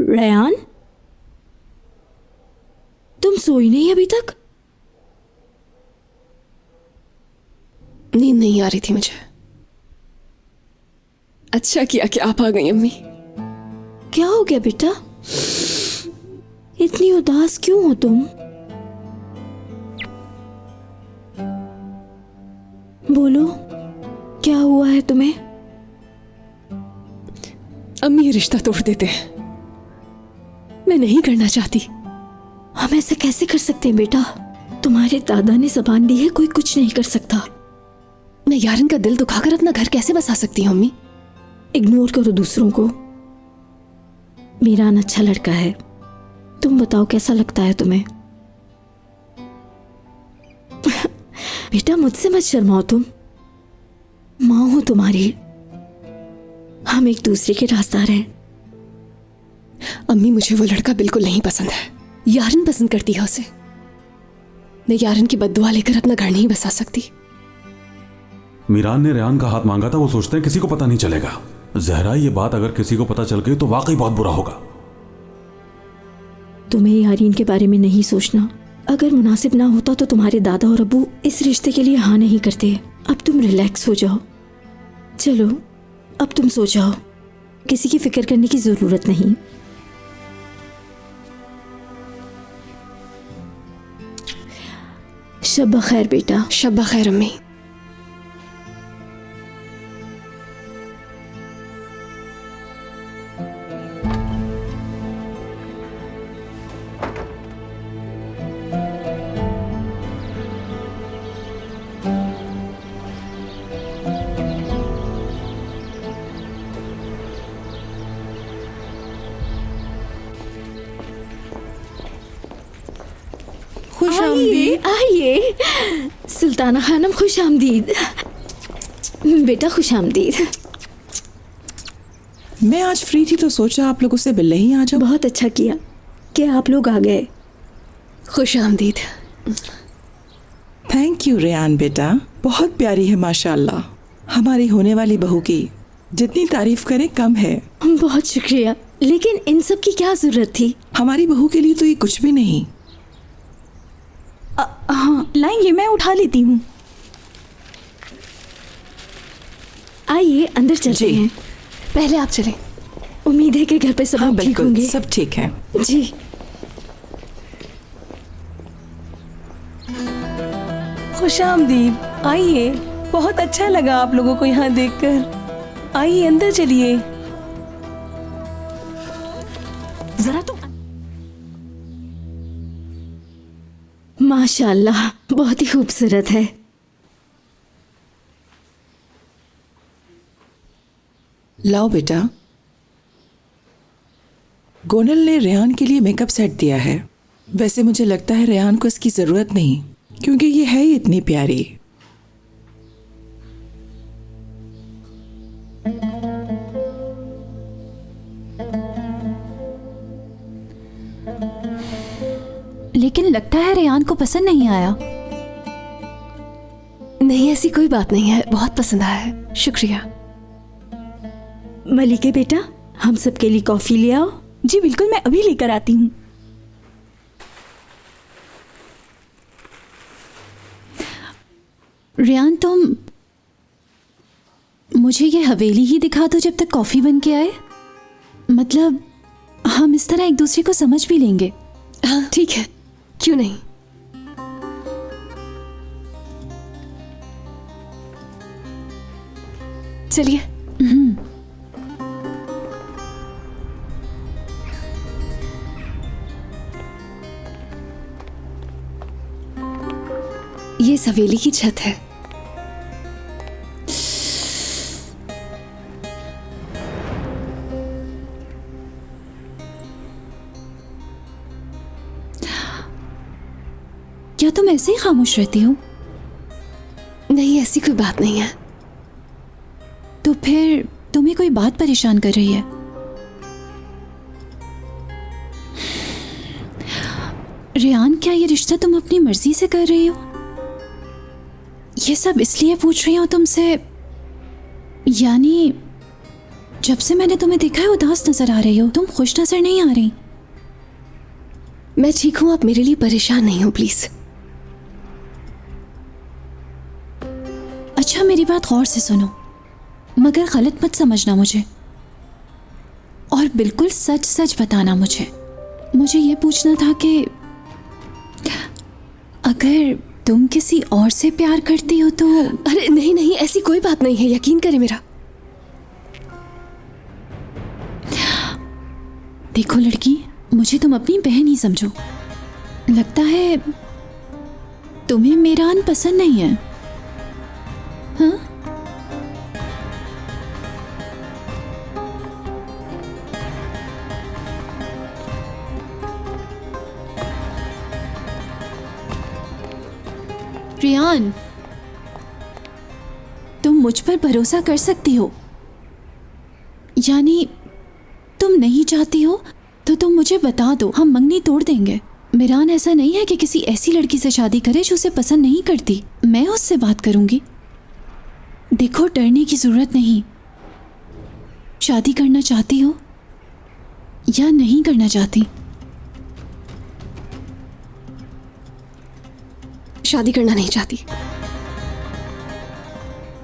Ryan, तुम सोई नहीं अभी तक? नींद नहीं आ रही थी मुझे। अच्छा किया कि आप आ गई अम्मी। क्या हो गया बेटा? इतनी उदास क्यों हो तुम? बोलो, क्या हुआ है तुम्हें? अम्मी ये रिश्ता तोड़ देते हैं। मैं नहीं करना चाहती। हम ऐसा कैसे कर सकते हैं बेटा? तुम्हारे दादा ने ज़बान दी है, कोई कुछ नहीं कर सकता। मैं यारन का दिल दुखाकर अपना घर कैसे बसा सकती हूँ अम्मी? इग्नोर करो दूसरों को। मीरान अच्छा लड़का है। तुम बताओ कैसा लगता है तुम्हें? बेटा मुझसे मत शर्माओ, तुम माँ हो तुम्हारी। हम एक दूसरे के रास्तार हैं। अम्मी, मुझे वो लड़का बिल्कुल नहीं पसंद है। यारन पसंद करती है उसे। मैं यारन की बद्दुआ लेकर अपना घर नहीं बसा सकती। मीरान ने रेहान का हाथ मांगा था, वो सोचते हैं किसी को पता नहीं चलेगा। जहरा, ये बात अगर किसी को पता चल गई तो वाकई बहुत बुरा होगा। तुम्हें यारीन के बारे में नहीं सोचना। अगर मुनासिब ना होता तो तुम्हारे दादा और अब्बू इस रिश्ते के लिए हाँ नहीं करते। अब तुम रिलैक्स हो जाओ। चलो अब तुम सो जाओ, किसी की फिक्र करने की जरूरत नहीं। शब खैर बेटा। शब खैर अम्मी। खुश आमदीद। आइए सुल्ताना खानम, खुश आमदीद। बेटा खुश आमदीद। मैं आज फ्री थी तो सोचा आप लोगों से मिलने ही आ जाओ। बहुत अच्छा किया कि आप लोग आ गए। खुश आमदीद। थैंक यू रेहान बेटा, बहुत प्यारी है माशाल्लाह। हमारी होने वाली बहू की जितनी तारीफ करें कम है। बहुत शुक्रिया, लेकिन इन सब की क्या जरूरत थी? हमारी बहू के लिए तो ये कुछ भी नहीं। हाँ लाएंगे, मैं उठा लेती हूँ। आइए अंदर चलते हैं। पहले आप चलें। उम्मीद है कि घर पे सब हाँ लोग ठीक बिल्कुल, होंगे। सब ठीक है। जी। खुश आमदीद। आइए, बहुत अच्छा लगा आप लोगों को यहाँ देखकर। आइए अंदर चलिए। जरा तो माशाल्लाह, बहुत ही खूबसूरत है। लाओ बेटा। गोनल ने रेहान के लिए मेकअप सेट दिया है। वैसे मुझे लगता है रेहान को इसकी जरूरत नहीं, क्योंकि ये है ही इतनी प्यारी। लेकिन लगता है रेहान को पसंद नहीं आया। नहीं, ऐसी कोई बात नहीं है, बहुत पसंद आया है। शुक्रिया। मलिके बेटा, हम सबके लिए कॉफी ले आओ। जी बिल्कुल, मैं अभी लेकर आती हूँ। रेहान, तुम मुझे ये हवेली ही दिखा दो जब तक कॉफी बन के आए। मतलब हम इस तरह एक दूसरे को समझ भी लेंगे। हाँ ठीक है, क्यों नहीं। चलिए। ये इस हवेली की छत है। क्या तुम ऐसे ही खामोश रहती हो? नहीं, ऐसी कोई बात नहीं है। तो फिर तुम्हें कोई बात परेशान कर रही है? रेहान, क्या ये रिश्ता तुम अपनी मर्जी से कर रही हो? ये सब इसलिए पूछ रही हूँ तुमसे, यानी जब से मैंने तुम्हें देखा है उदास नजर आ रही हो, तुम खुश नजर नहीं आ रही। मैं ठीक हूं, आप मेरे लिए परेशान नहीं हो प्लीज। अच्छा, मेरी बात गौर से सुनो, मगर गलत मत समझना मुझे, और बिल्कुल सच सच बताना मुझे। मुझे ये पूछना था कि अगर तुम किसी और से प्यार करती हो तो। अरे नहीं नहीं, ऐसी कोई बात नहीं है, यकीन करें मेरा। देखो लड़की, मुझे तुम अपनी बहन ही समझो। लगता है तुम्हें मीरान पसंद नहीं है, हाँ? रियान, तुम मुझ पर भरोसा कर सकती हो। यानी तुम नहीं चाहती हो तो तुम मुझे बता दो, हम मंगनी तोड़ देंगे। मिरान ऐसा नहीं है कि किसी ऐसी लड़की से शादी करे जो उसे पसंद नहीं करती। मैं उससे बात करूंगी। देखो, डरने की जरूरत नहीं। शादी करना चाहती हो या नहीं करना चाहती? शादी करना नहीं चाहती,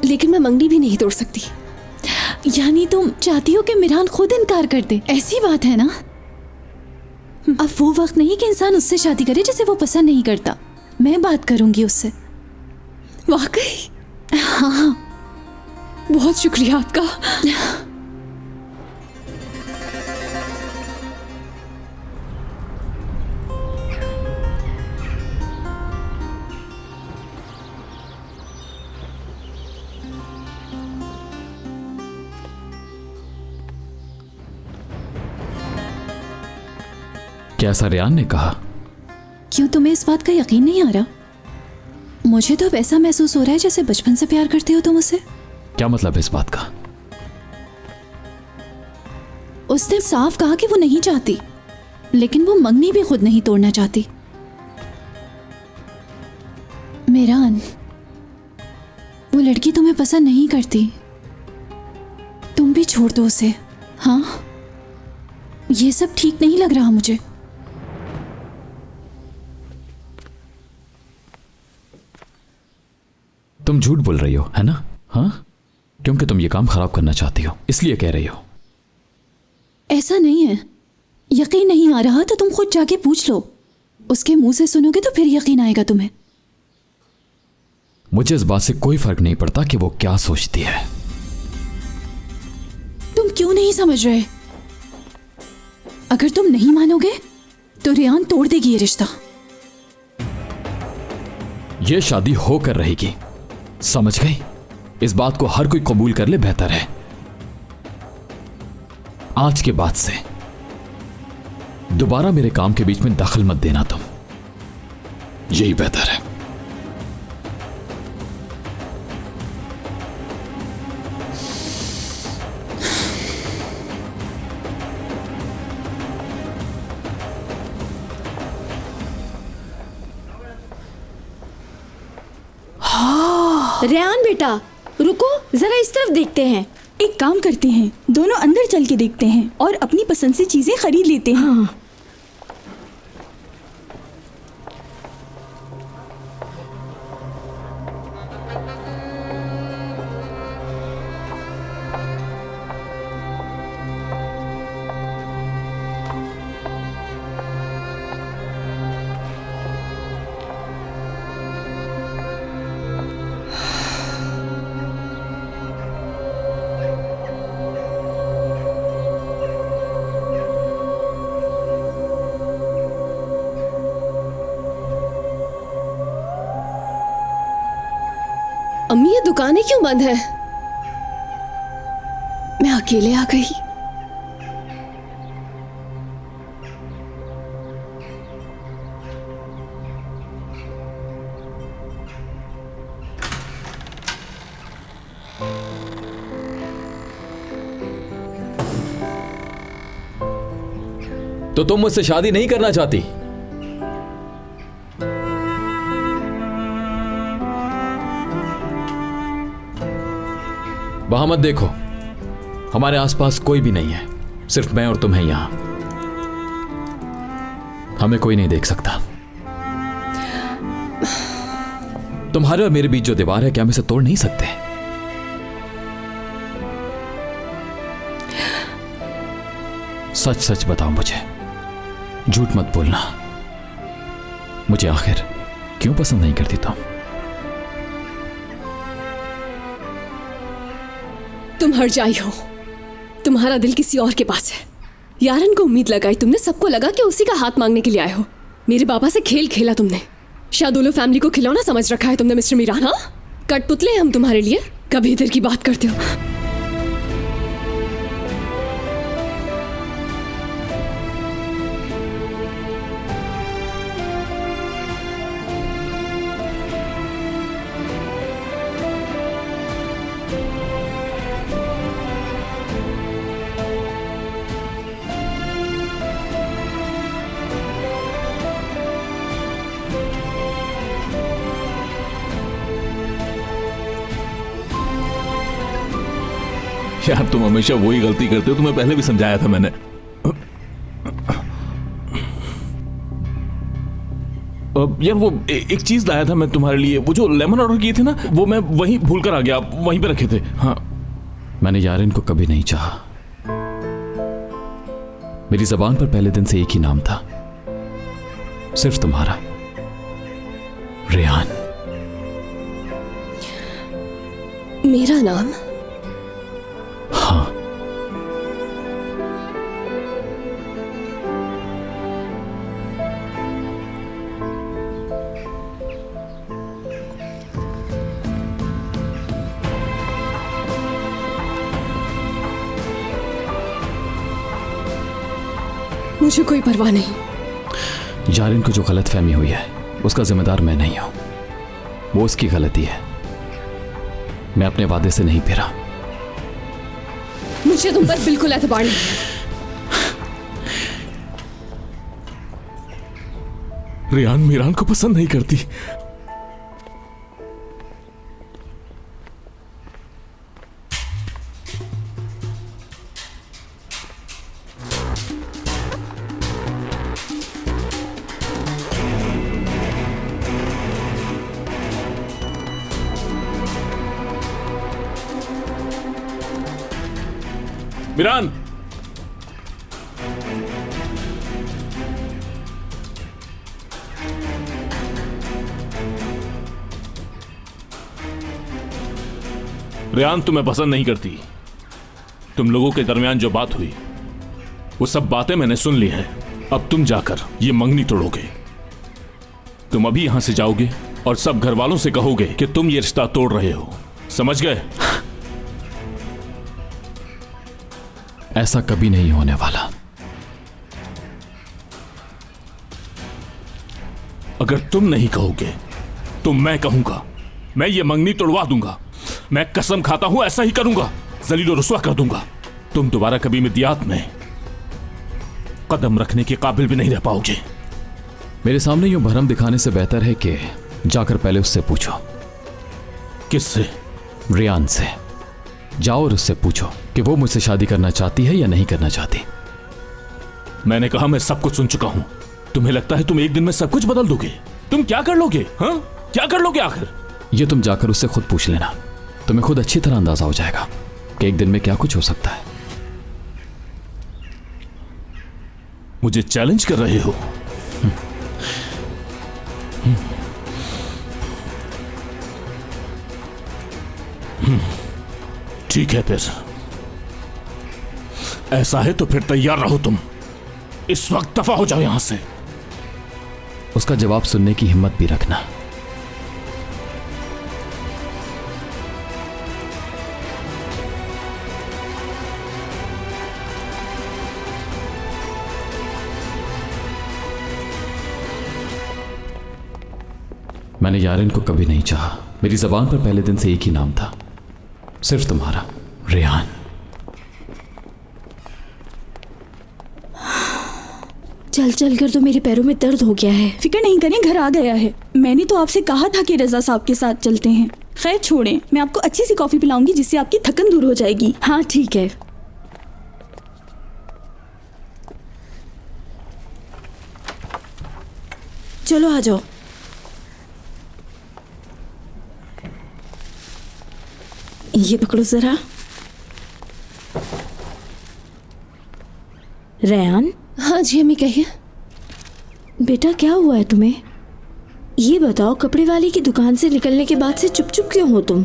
लेकिन मैं मंगनी भी नहीं तोड़ सकती। यानी तुम चाहती हो कि मिरान खुद इनकार कर दे? ऐसी बात है ना? अब वो वक्त नहीं कि इंसान उससे शादी करे जिसे वो पसंद नहीं करता। मैं बात करूंगी उससे। वाकई? हाँ, बहुत शुक्रिया आपका। क्या ऐसा रेयान ने कहा? क्यों तुम्हें इस बात का यकीन नहीं आ रहा? मुझे तो अब ऐसा महसूस हो रहा है जैसे बचपन से प्यार करते हो तुम उससे। क्या मतलब है इस बात का? उसने साफ कहा कि वो नहीं चाहती, लेकिन वो मंगनी भी खुद नहीं तोड़ना चाहती। मिरान, वो लड़की तुम्हें पसंद नहीं करती। तुम भी छोड़ दो उसे। हाँ, ये सब ठीक नहीं लग रहा मुझे। तुम झूठ बोल रही हो, है ना? हाँ, क्योंकि तुम ये काम खराब करना चाहती हो, इसलिए कह रही हो। ऐसा नहीं है। यकीन नहीं आ रहा तो तुम खुद जाके पूछ लो। उसके मुंह से सुनोगे तो फिर यकीन आएगा तुम्हें। मुझे इस बात से कोई फर्क नहीं पड़ता कि वो क्या सोचती है। तुम क्यों नहीं समझ रहे? अगर तुम नहीं मानोगे तो रेयान तोड़ देगी ये रिश्ता। ये शादी होकर रहेगी, समझ गई? इस बात को हर कोई कबूल कर ले, बेहतर है। आज के बाद से दोबारा मेरे काम के बीच में दखल मत देना तुम, यही बेहतर है। रेयान बेटा, रुको, जरा इस तरफ देखते हैं। एक काम करते हैं, दोनों अंदर चल के देखते हैं और अपनी पसंद से चीजें खरीद लेते हैं। हाँ। अम्मी, ये दुकानें क्यों बंद है? मैं अकेले आ गई। तो तुम मुझसे शादी नहीं करना चाहती? वहां मत देखो, हमारे आसपास कोई भी नहीं है, सिर्फ मैं और तुम हैं यहां। हमें कोई नहीं देख सकता। तुम्हारे और मेरे बीच जो दीवार है, क्या हम इसे तोड़ नहीं सकते? सच सच बताओ मुझे, झूठ मत बोलना। मुझे आखिर क्यों पसंद नहीं करती तुम हर जाई हो, तुम्हारा दिल किसी और के पास है। यारन को उम्मीद लगाई तुमने, सबको लगा कि उसी का हाथ मांगने के लिए आए हो। मेरे बाबा से खेल खेला तुमने। शादुलो फैमिली को खिलौना समझ रखा है तुमने मिस्टर मीरान। हाँ, कठपुतले हैं हम तुम्हारे लिए। कभी इधर की बात करते हो। यार तुम हमेशा वही गलती करते हो, तुम्हें पहले भी समझाया था मैंने। यार वो एक चीज लाया था मैं तुम्हारे लिए, वो जो लेमन ऑर्डर किए थे ना, वो मैं वहीं भूल कर आ गया, वहीं पे रखे थे। हाँ मैंने यारिन को कभी नहीं चाहा। मेरी जबान पर पहले दिन से एक ही नाम था, सिर्फ तुम्हारा, रेहान। मेरा नाम? हाँ। मुझे कोई परवाह नहीं। यारिन को जो गलतफहमी हुई है उसका जिम्मेदार मैं नहीं हूं, वो उसकी गलती है। मैं अपने वादे से नहीं फिरा। मुझे तुम पर बिल्कुल एतबार नहीं है। रेहान मीरान को पसंद नहीं करती। मीरान, रेहान तुम्हें पसंद नहीं करती। तुम लोगों के दरमियान जो बात हुई वो सब बातें मैंने सुन ली हैं। अब तुम जाकर ये मंगनी तोड़ोगे। तुम अभी यहां से जाओगे और सब घर वालों से कहोगे कि तुम ये रिश्ता तोड़ रहे हो। समझ गए? ऐसा कभी नहीं होने वाला। अगर तुम नहीं कहोगे तो मैं कहूंगा। मैं ये मंगनी तोड़वा दूंगा। मैं कसम खाता हूं ऐसा ही करूंगा। जलील और रुस्वा कर दूंगा। तुम दोबारा कभी मिदियात में कदम रखने के काबिल भी नहीं रह पाओगे। मेरे सामने यूं भरम दिखाने से बेहतर है कि जाकर पहले उससे पूछो। किससे? रेहान से। जाओ और उससे पूछो कि वो मुझसे शादी करना चाहती है या नहीं करना चाहती। मैंने कहा मैं सब कुछ सुन चुका हूं। तुम्हें लगता है तुम एक दिन में सब कुछ बदल दोगे? तुम क्या कर लोगे? हाँ, क्या कर लोगे आखिर? ये तुम जाकर उससे खुद पूछ लेना। तुम्हें खुद अच्छी तरह अंदाजा हो जाएगा कि एक दिन में क्या कुछ हो सकता है। मुझे चैलेंज कर रहे हो? ठीक है, फिर ऐसा है तो फिर तैयार रहो। तुम इस वक्त दफा हो जाओ यहां से। उसका जवाब सुनने की हिम्मत भी रखना। मैंने यारिन को कभी नहीं चाहा। मेरी जबान पर पहले दिन से एक ही नाम था, सिर्फ तुम्हारा, रेहान। चल चल कर तो मेरे पैरों में दर्द हो गया है। फिक्र नहीं करें, घर आ गया है। मैंने तो आपसे कहा था कि रजा साहब के साथ चलते हैं। खैर छोड़ें, मैं आपको अच्छी सी कॉफी पिलाऊंगी जिससे आपकी थकन दूर हो जाएगी। हाँ ठीक है। चलो आ जाओ। ये पकड़ो जरा। रेहान। हाँ जी अम्मी, कहिए। बेटा क्या हुआ है तुम्हें? ये बताओ, कपड़े वाले की दुकान से निकलने के बाद से चुप चुप क्यों हो तुम?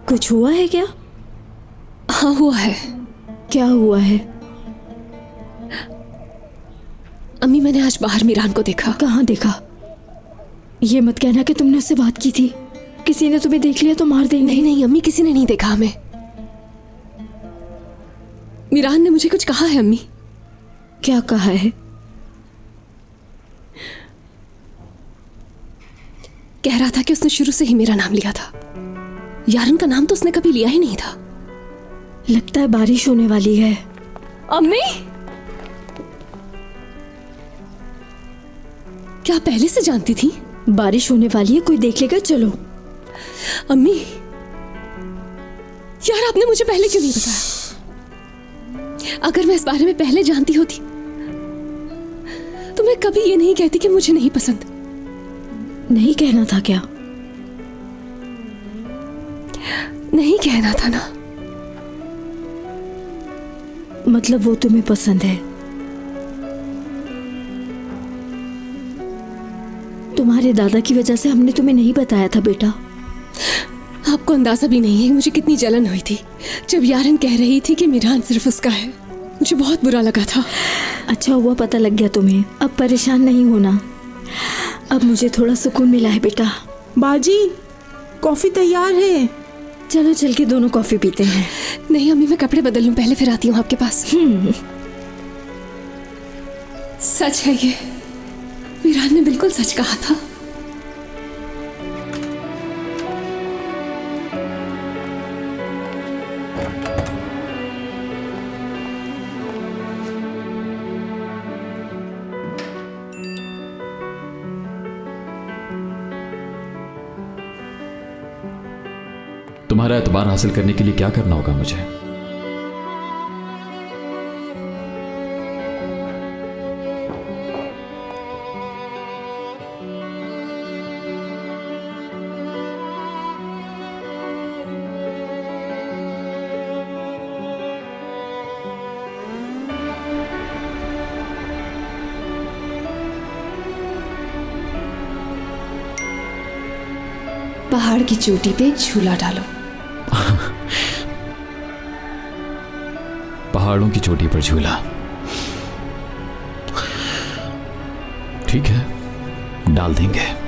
कुछ हुआ है क्या? हाँ हुआ है। क्या हुआ है? अम्मी मैंने आज बाहर मीरान को देखा। कहाँ देखा? ये मत कहना कि तुमने उससे बात की थी। किसी ने तुम्हें देख लिया तो मार देंगे। नहीं नहीं अम्मी, किसी ने नहीं देखा हमें। मीरान ने मुझे कुछ कहा है अम्मी। क्या कहा है? कह रहा था कि उसने शुरू से ही मेरा नाम लिया था। यारन का नाम तो उसने कभी लिया ही नहीं था। लगता है बारिश होने वाली है। अम्मी, क्या पहले से जानती थी? बारिश होने वाली है, कोई देख लेगा। चलो। अम्मी, यार आपने मुझे पहले क्यों नहीं बताया? अगर मैं इस बारे में पहले जानती होती तो मैं कभी ये नहीं कहती कि मुझे नहीं पसंद। नहीं कहना था क्या? नहीं कहना था ना। मतलब वो तुम्हें पसंद है? तुम्हारे दादा की वजह से हमने तुम्हें नहीं बताया था बेटा। आपको अंदाजा भी नहीं है मुझे कितनी जलन हुई थी जब यारन कह रही थी कि मिरान सिर्फ उसका है। मुझे बहुत बुरा लगा था। अच्छा हुआ पता लग गया तुम्हें। अब परेशान नहीं होना। अब मुझे थोड़ा सुकून मिला है बेटा। बाजी, कॉफी तैयार है। चलो चल के दोनों कॉफी पीते हैं। नहीं अम्मी, मैं कपड़े बदल लूं पहले, फिर आती हूँ आपके पास। सच है ये, मिरान ने बिल्कुल सच कहा था। तुम्हारा एतबार हासिल करने के लिए क्या करना होगा मुझे? पहाड़ की चोटी पे झूला डालो। पहाड़ों की चोटी पर झूला, ठीक है, डाल देंगे।